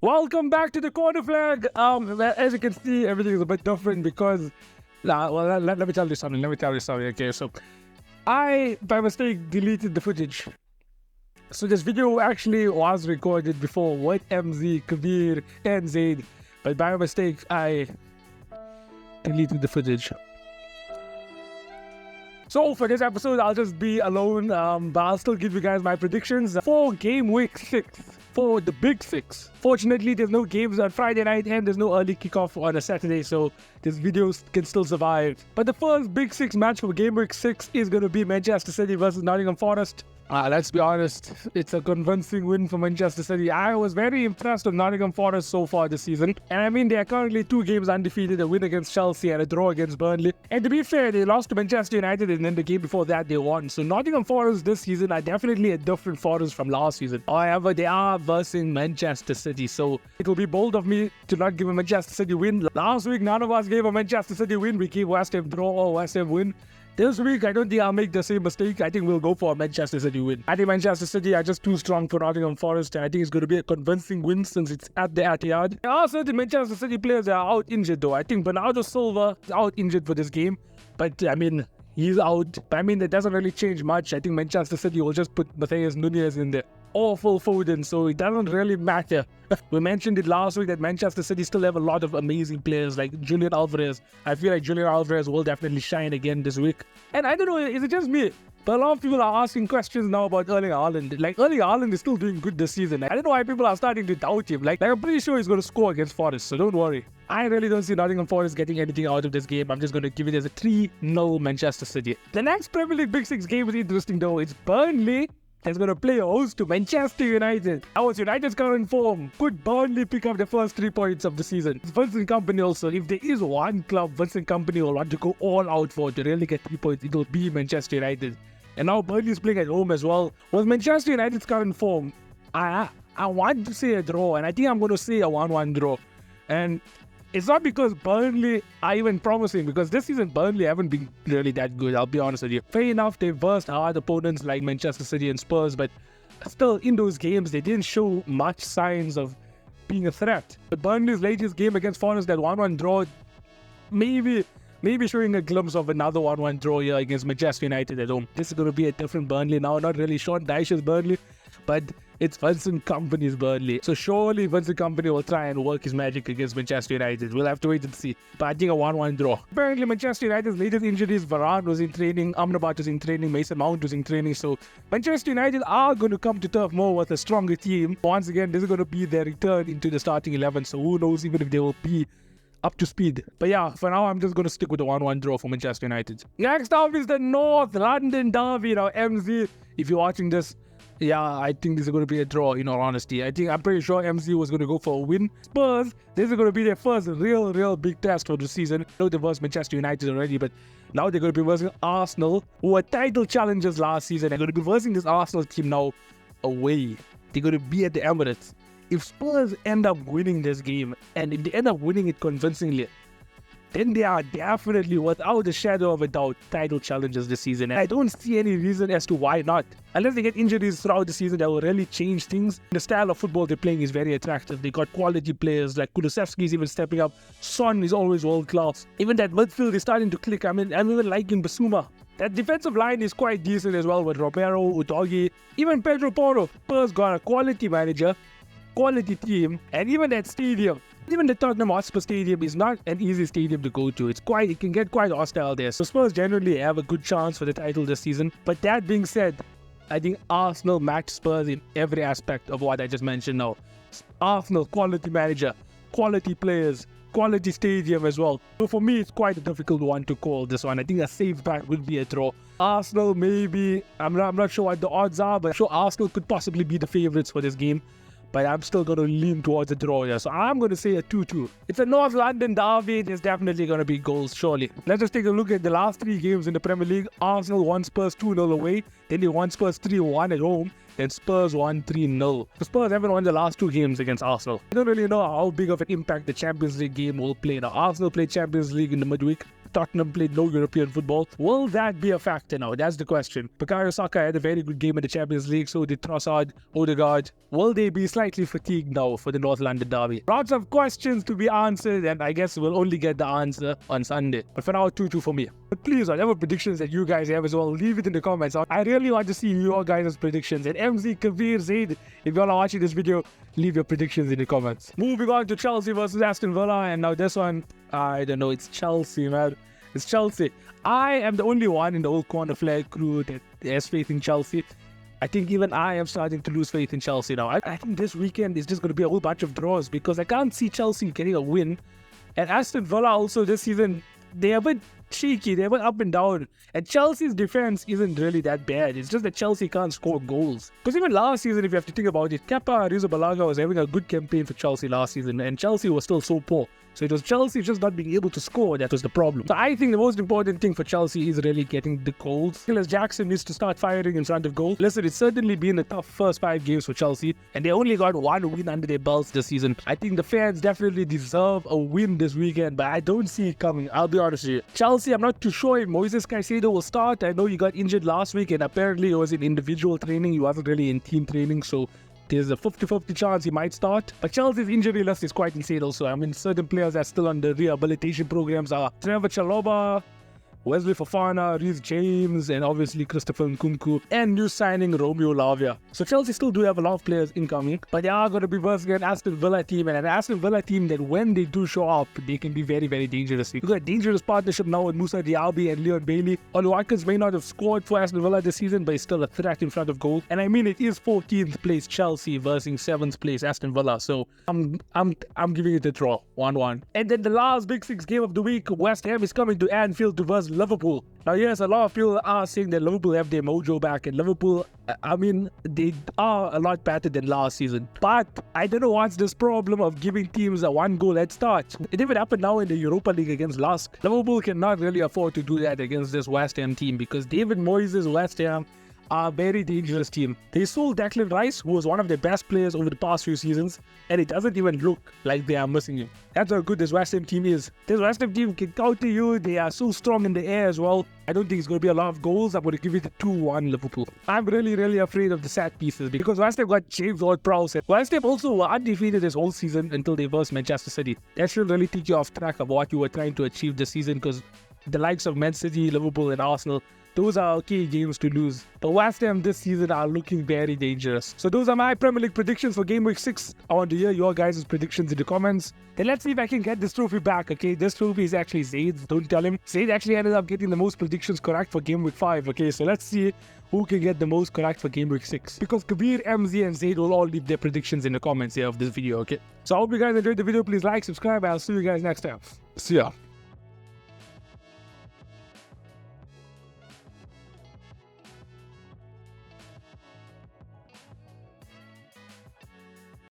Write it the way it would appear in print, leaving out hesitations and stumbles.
Welcome back to the corner flag. As you can see, everything is a bit different because, let me tell you something. Okay, so I by mistake deleted the footage. So this video actually was recorded before with MZ, Kabir, and Zaid, but by mistake I deleted the footage. So for this episode, I'll just be alone, but I'll still give you guys my predictions for game week 6, for the big 6. Fortunately, there's no games on Friday night and there's no early kickoff on a Saturday, so this video can still survive. But the first big 6 match for game week 6 is going to be Manchester City versus Nottingham Forest. Let's be honest, it's a convincing win for Manchester City. I was very impressed with Nottingham Forest so far this season. And I mean, they are currently 2 games undefeated, a win against Chelsea and a draw against Burnley. And to be fair, they lost to Manchester United and then the game before that they won. So Nottingham Forest this season are definitely a different Forest from last season. However, they are versus Manchester City. So it will be bold of me to not give a Manchester City win. Last week, none of us gave a Manchester City win. We gave West Ham draw or West Ham win. This week, I don't think I'll make the same mistake. I think we'll go for a Manchester City win. I think Manchester City are just too strong for Nottingham Forest, and I think it's going to be a convincing win since it's at the Etihad. There are certain Manchester City players that are out injured though. I think Bernardo Silva is out injured for this game, but I mean, he's out. But I mean, that doesn't really change much. I think Manchester City will just put Matheus Nunes in there. Awful Foden, so it doesn't really matter. We mentioned it last week that Manchester City still have a lot of amazing players like Julian Alvarez. I feel like Julian Alvarez will definitely shine again this week. And I don't know, is it just me? But a lot of people are asking questions now about Erling Haaland. Like, Erling Haaland is still doing good this season. I don't know why people are starting to doubt him. Like I'm pretty sure he's going to score against Forest, so don't worry. I really don't see Nottingham Forest getting anything out of this game. I'm just going to give it as a 3-0 Manchester City. The next Premier League Big 6 game is interesting though. It's Burnley that's going to play host to Manchester United. That was United's current form. Could Burnley pick up the first 3 points of the season? It's Vincent Kompany also. If there is one club Vincent Kompany will want to go all out for to really get 3 points, it will be Manchester United. And now Burnley is playing at home as well. With Manchester United's current form, I want to say a draw, and I think I'm going to say a 1-1 draw. And it's not because Burnley are even promising, because this season Burnley haven't been really that good, I'll be honest with you. Fair enough, they versed hard opponents like Manchester City and Spurs, but still in those games they didn't show much signs of being a threat. But Burnley's latest game against Forest, that 1-1 draw, maybe showing a glimpse of another 1-1 draw here against Manchester United at home. This is going to be a different Burnley now, not really Sean Dyche's Burnley, but it's Vincent Kompany's Burnley. So surely Vincent Kompany will try and work his magic against Manchester United. We'll have to wait and see. But I think a 1-1 draw. Apparently Manchester United's latest injuries, Varane was in training, Amrabat was in training, Mason Mount was in training. So Manchester United are going to come to Turf Moor with a stronger team. Once again, this is going to be their return into the starting 11. So who knows even if they will be up to speed. But yeah, for now, I'm just going to stick with the 1-1 draw for Manchester United. Next up is the North London derby. Now, MZ, if you're watching this, yeah, I think this is going to be a draw, in all honesty. I'm pretty sure MZ was going to go for a win. Spurs, this is going to be their first real big test for the season. I know they versed Manchester United already, but now they're going to be versing Arsenal, who were title challengers last season. They're going to be versing this Arsenal team now away. They're going to be at the Emirates. If Spurs end up winning this game, and if they end up winning it convincingly, then they are definitely, without a shadow of a doubt, title challengers this season. And I don't see any reason as to why not. Unless they get injuries throughout the season, that will really change things. The style of football they're playing is very attractive. They got quality players, like Kulusevski is even stepping up. Son is always world class. Even that midfield is starting to click. I'm even liking Basuma. That defensive line is quite decent as well with Romero, Udogie, even Pedro Porro. Spurs got a quality manager, quality team, and even that stadium. Even the Tottenham Hotspur Stadium is not an easy stadium to go to. It can get quite hostile there. So Spurs generally have a good chance for the title this season. But that being said, I think Arsenal match Spurs in every aspect of what I just mentioned now. Arsenal, quality manager, quality players, quality stadium as well. So for me, it's quite a difficult one to call this one. I think a safe bet would be a draw. Arsenal, maybe, I'm not sure what the odds are, but I'm sure Arsenal could possibly be the favourites for this game. But I'm still going to lean towards a draw here. So I'm going to say a 2-2. It's a North London derby. There's definitely going to be goals, surely. Let's just take a look at the last 3 games in the Premier League. Arsenal won Spurs 2-0 away. Then they won Spurs 3-1 at home. Then Spurs won 3-0. The Spurs haven't won the last 2 games against Arsenal. I don't really know how big of an impact the Champions League game will play. Now, Arsenal played Champions League in the midweek. Tottenham played no European football. Will that be a factor now? That's the question. Bukayo Saka had a very good game in the Champions League, so did Trossard, Odegaard. Will they be slightly fatigued now for the North London derby? Lots of questions to be answered, and I guess we'll only get the answer on Sunday. But for now, 2-2 for me. But please, whatever predictions that you guys have as well, leave it in the comments. I really want to see your guys' predictions. And MZ, Kabir, Zaid, if y'all are watching this video, leave your predictions in the comments. Moving on to Chelsea versus Aston Villa, and now this one, I don't know, it's Chelsea, man. It's Chelsea. I am the only one in the whole corner flag crew that has faith in Chelsea. I think even I am starting to lose faith in Chelsea now. I think this weekend is just going to be a whole bunch of draws because I can't see Chelsea getting a win. And Aston Villa also this season, they're a bit shaky, they're a bit up and down. And Chelsea's defense isn't really that bad. It's just that Chelsea can't score goals. Because even last season, if you have to think about it, Kepa Arrizabalaga was having a good campaign for Chelsea last season, and Chelsea was still so poor. So it was Chelsea just not being able to score that was the problem. So I think the most important thing for Chelsea is really getting the goals. Nicholas Jackson needs to start firing in front of goal. Listen, it's certainly been a tough first 5 games for Chelsea, and they only got 1 win under their belts this season. I think the fans definitely deserve a win this weekend, but I don't see it coming. I'll be honest with you. Chelsea, I'm not too sure if Moises Caicedo will start. I know he got injured last week, and apparently it was in individual training. He wasn't really in team training, so there's a 50-50 chance he might start. But Chelsea's injury list is quite insane also. I mean, certain players that are still on the rehabilitation programs are Trevor Chalobah, Wesley Fofana, Reece James, and obviously Christopher Nkunku, and new signing Romeo Lavia. So Chelsea still do have a lot of players incoming, but they are going to be versus an Aston Villa team, and an Aston Villa team that when they do show up, they can be very, very dangerous. We've got a dangerous partnership now with Moussa Diaby and Leon Bailey. Oli Watkins may not have scored for Aston Villa this season, but he's still a threat in front of goal. And I mean, it is 14th place Chelsea versus 7th place Aston Villa, so I'm giving it a draw, 1-1. And then the last Big Six game of the week, West Ham is coming to Anfield to versus Liverpool. Now, yes, a lot of people are saying that Liverpool have their mojo back, and Liverpool, I mean, they are a lot better than last season. But I don't know what's this problem of giving teams a 1-goal head start. It even happened now in the Europa League against Lask. Liverpool cannot really afford to do that against this West Ham team because David Moyes' West Ham are a very dangerous team. They sold Declan Rice, who was one of their best players over the past few seasons, and it doesn't even look like they are missing him. That's how good this West Ham team is. This West Ham team can counter you. They are so strong in the air as well. I don't think it's going to be a lot of goals. I'm going to give it a 2-1 Liverpool. I'm really, really afraid of the set pieces because West Ham got James Ward-Prowse. West Ham also were undefeated this whole season until they versed Manchester City. That should really take you off track of what you were trying to achieve this season because the likes of Man City, Liverpool, and Arsenal, those are okay games to lose. But West Ham this season are looking very dangerous. So those are my Premier League predictions for Game Week 6. I want to hear your guys' predictions in the comments. Then let's see if I can get this trophy back, okay? This trophy is actually Zaid's, don't tell him. Zaid actually ended up getting the most predictions correct for Game Week 5, okay? So let's see who can get the most correct for Game Week 6. Because Kabir, MZ, and Zaid will all leave their predictions in the comments here of this video, okay? So I hope you guys enjoyed the video. Please like, subscribe, and I'll see you guys next time. See ya.